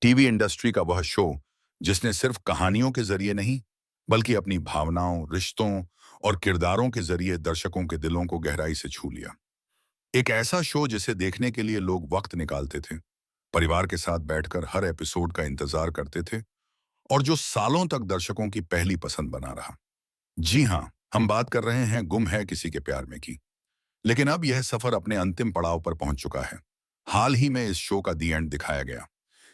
TV industry का वह show जिसने सिर्फ कहानियों के जरिए नहीं बल्कि अपनी भावनाओं, रिश्तों और किरदारों के जरिए दर्शकों के दिलों को गहराई से छू लिया। एक ऐसा शो जिसे देखने के लिए लोग वक्त निकालते थे, परिवार के साथ बैठकर हर एपिसोड का इंतजार करते थे और जो सालों तक दर्शकों की पहली पसंद बना रहा। जी हाँ, हम बात कर रहे हैं गुम है किसी के प्यार में की। लेकिन अब यह सफर अपने अंतिम पड़ाव पर पहुंच चुका है। हाल ही में इस शो का दी एंड दिखाया गया।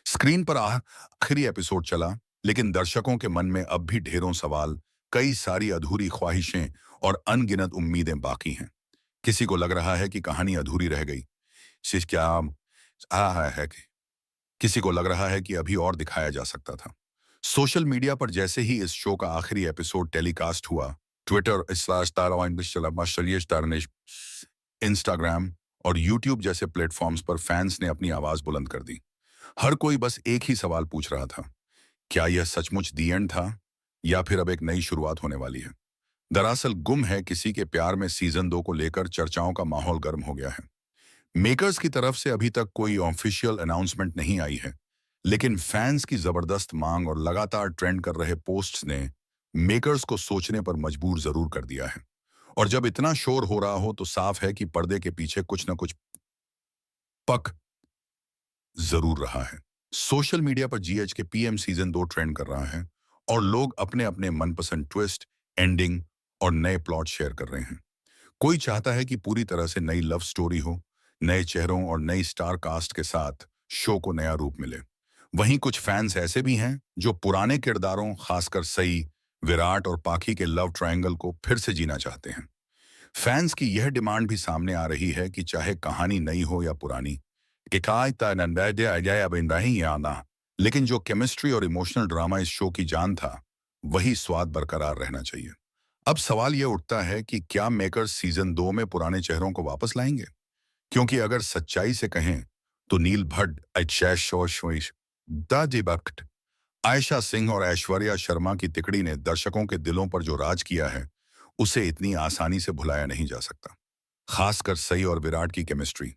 स्क्रीन पर आखिरी एपिसोड चला, लेकिन दर्शकों के मन में अब भी ढेरों सवाल, कई सारी अधूरी ख्वाहिशें और अनगिनत उम्मीदें बाकी हैं। किसी को लग रहा है कि कहानी अधूरी रह गई, सिर्फ क्या है कि किसी को लग रहा है कि अभी और दिखाया जा सकता था। सोशल मीडिया पर जैसे ही इस शो का आखिरी एपिसोड टेलीकास्ट हुआ, ट्विटर, इंस्टाग्राम और यूट्यूब जैसे प्लेटफॉर्म्स पर फैंस ने अपनी आवाज बुलंद कर दी। हर कोई बस एक ही सवाल पूछ रहा था, क्या यह सचमुच दी एंड था या फिर अब एक नई शुरुआत होने वाली है। दरअसल गुम है किसी के प्यार में सीजन 2 को लेकर चर्चाओं का माहौल गर्म हो गया है। मेकर्स की तरफ से अभी तक कोई ऑफिशियल अनाउंसमेंट नहीं आई है, लेकिन फैंस की जबरदस्त मांग और लगातार ट्रेंड कर रहे पोस्ट्स ने मेकर्स को सोचने पर मजबूर जरूर कर दिया है। और जब इतना शोर हो रहा हो तो साफ है कि पर्दे के पीछे कुछ न कुछ पक जरूर रहा है। सोशल मीडिया पर जीएच के पीएम सीजन 2 ट्रेंड कर रहा है और लोग अपने अपने मनपसंद ट्विस्ट, एंडिंग और नए प्लॉट शेयर कर रहे हैं। कोई चाहता है कि पूरी तरह से नई लव स्टोरी हो, नए चेहरों और नई स्टार कास्ट के साथ शो को नया रूप मिले। वहीं कुछ फैंस ऐसे भी हैं जो पुराने किरदारों, खासकर सई, विराट और पाखी के लव ट्रायंगल को फिर से जीना चाहते हैं। फैंस की यह डिमांड भी सामने आ रही है कि चाहे कहानी नई हो या पुरानी, आना, लेकिन जो केमिस्ट्री और इमोशनल ड्रामा इस शो की जान था, वही स्वाद बरकरार रहना चाहिए। अब सवाल यह उठता है कि क्या मेकर्स सीजन 2 में पुराने चेहरों को वापस लाएंगे? क्योंकि अगर सच्चाई से कहें तो नील भट्ट, दादी बख्त, आयशा सिंह और ऐश्वर्या शर्मा की तिकड़ी ने दर्शकों के दिलों पर जो राज किया है, उसे इतनी आसानी से भुलाया नहीं जा सकता। खासकर सई और विराट की केमिस्ट्री,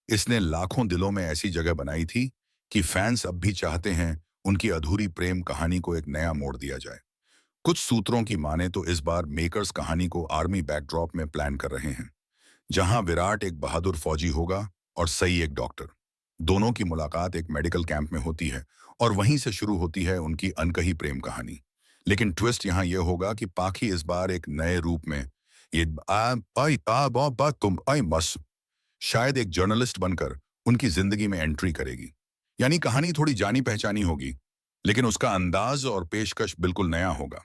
इसने लाखों दिलों में ऐसी जगह बनाई थी कि फैंस अब भी चाहते हैं उनकी अधूरी प्रेम कहानी को एक नया मोड़ दिया जाए। कुछ सूत्रों की माने तो इस बार मेकर्स कहानी को आर्मी बैकड्रॉप में प्लान कर रहे हैं, जहां विराट एक बहादुर फौजी होगा और सई एक डॉक्टर। दोनों की मुलाकात एक मेडिकल कैंप में होती है और वहीं से शुरू होती है उनकी अनकही प्रेम कहानी। लेकिन ट्विस्ट यहाँ यह होगा कि पाखी इस बार एक नए रूप में ये शायद एक जर्नलिस्ट बनकर उनकी जिंदगी में एंट्री करेगी। यानी कहानी थोड़ी जानी पहचानी होगी, लेकिन उसका अंदाज और पेशकश बिल्कुल नया होगा।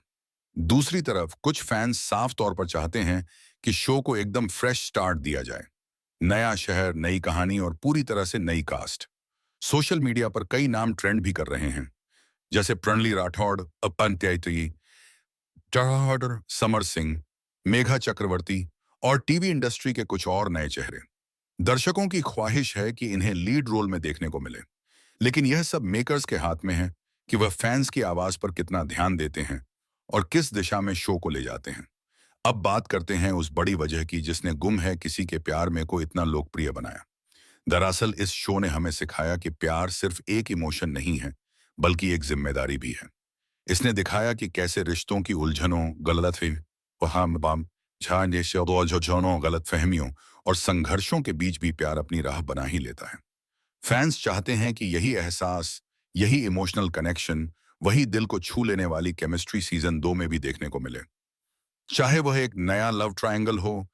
दूसरी तरफ कुछ फैंस साफ तौर पर चाहते हैं कि शो को एकदम फ्रेश स्टार्ट दिया जाए। नया शहर, नई कहानी और पूरी तरह से नई कास्ट। सोशल मीडिया पर कई नाम ट्रेंड भी कर रहे हैं, जैसे प्रणली राठौड़, समर सिंह, मेघा चक्रवर्ती और टीवी इंडस्ट्री के कुछ और नए चेहरे। दर्शकों की ख्वाहिश है कि इन्हें लीड रोल में देखने को मिले, लेकिन यह सब मेकर्स के हाथ में है कि वह फैंस की आवाज पर कितना ध्यान देते हैं और किस दिशा में शो को ले जाते हैं। अब बात करते हैं उस बड़ी वजह की जिसने गुम है किसी के प्यार में को इतना लोकप्रिय बनाया। दरअसल इस शो ने हमें सिखाया कि प्यार सिर्फ एक इमोशन नहीं है, बल्कि एक जिम्मेदारी भी है। इसने दिखाया कि कैसे रिश्तों की उलझनों, गलतफहमियों और संघर्षों के बीच भी प्यार अपनी राह बना ही लेता है। फैंस चाहते हैं कि यही एहसास, यही इमोशनल कनेक्शन, वही दिल को छू लेने वाली केमिस्ट्री सीजन 2 में भी देखने को मिले। चाहे वह एक नया लव ट्रायंगल हो,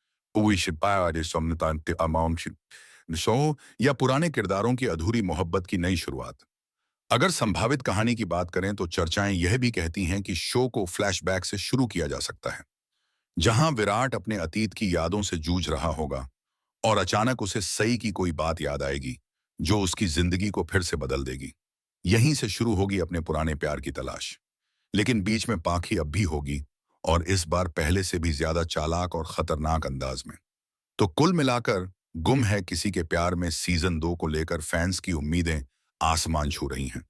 शो या पुराने किरदारों की अधूरी मोहब्बत की नई शुरुआत। अगर संभावित कहानी की बात करें तो चर्चाएं यह भी कहती हैं कि शो को फ्लैशबैक से शुरू किया जा सकता है, जहां विराट अपने अतीत की यादों से जूझ रहा होगा और अचानक उसे सई की कोई बात याद आएगी जो उसकी जिंदगी को फिर से बदल देगी। यहीं से शुरू होगी अपने पुराने प्यार की तलाश। लेकिन बीच में पाखी अब भी होगी, और इस बार पहले से भी ज्यादा चालाक और खतरनाक अंदाज में। तो कुल मिलाकर गुम है किसी के प्यार में सीजन 2 को लेकर फैंस की उम्मीदें आसमान छू रही हैं।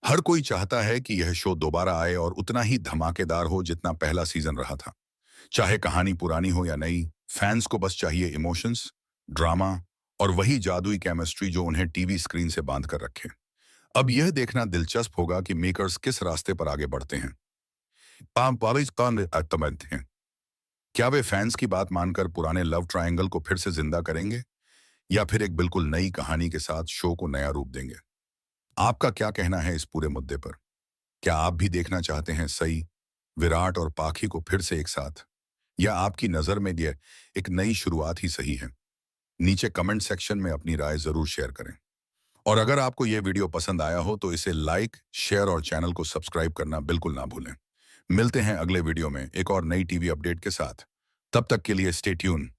हर कोई चाहता है कि यह शो दोबारा आए और उतना ही धमाकेदार हो जितना पहला सीजन रहा था। चाहे कहानी पुरानी हो या नई, फैंस को बस चाहिए इमोशंस, ड्रामा और वही जादुई केमिस्ट्री जो उन्हें टीवी स्क्रीन से बांध कर रखे। अब यह देखना दिलचस्प होगा कि मेकर्स किस रास्ते पर आगे बढ़ते हैं। पाकिस्तान अतमंद हैं। क्या वे फैंस की बात मानकर पुराने लव ट्रायंगल को फिर से जिंदा करेंगे या फिर एक बिल्कुल नई कहानी के साथ शो को नया रूप देंगे? आपका क्या कहना है इस पूरे मुद्दे पर? क्या आप भी देखना चाहते हैं सई, विराट और पाखी को फिर से एक साथ, या आपकी नजर में यह एक नई शुरुआत ही सही है? नीचे कमेंट सेक्शन में अपनी राय जरूर शेयर करें। और अगर आपको यह वीडियो पसंद आया हो तो इसे लाइक, शेयर और चैनल को सब्सक्राइब करना बिल्कुल ना भूलें। मिलते हैं अगले वीडियो में एक और नई टीवी अपडेट के साथ। तब तक के लिए स्टे ट्यून।